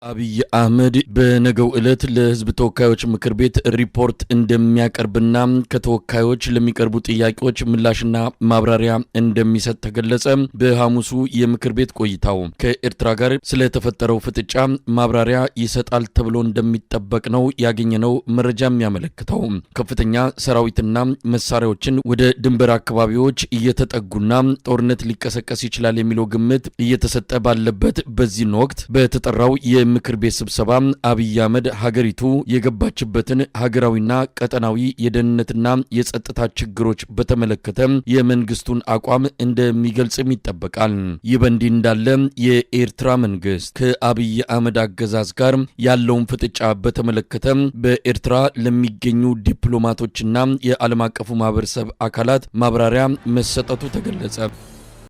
አብይ አህመድ በነገው ዕለት ለህዝብ ተወካዮች ምክር ቤት ሪፖርት እንደሚያቀርብና ከተወካዮች ለሚቀርቡ ጥያቄዎች ምላሽና ማብራሪያ እንደሚሰጥ ተገለጸ። በሐሙሱ የምክር ቤት ቆይታው ከኤርትራ ጋር ስለተፈጠረው ፍጥጫ ማብራሪያ ይሰጣል ተብሎ እንደሚጠበቅ ነው ያገኘነው መረጃ የሚያመለክተው። ከፍተኛ ሰራዊትና መሳሪያዎችን ወደ ድንበር አካባቢዎች እየተጠጉና ጦርነት ሊቀሰቀስ ይችላል የሚለው ግምት እየተሰጠ ባለበት በዚህ ወቅት በተጠራው ምክር ቤት ስብሰባ አብይ አህመድ ሀገሪቱ የገባችበትን ሀገራዊና ቀጠናዊ የደህንነትና የጸጥታ ችግሮች በተመለከተ የመንግስቱን አቋም እንደሚገልጽም ይጠበቃል። ይህ በእንዲህ እንዳለ የኤርትራ መንግስት ከአብይ አህመድ አገዛዝ ጋር ያለውን ፍጥጫ በተመለከተ በኤርትራ ለሚገኙ ዲፕሎማቶችና የዓለም አቀፉ ማህበረሰብ አካላት ማብራሪያ መሰጠቱ ተገለጸ።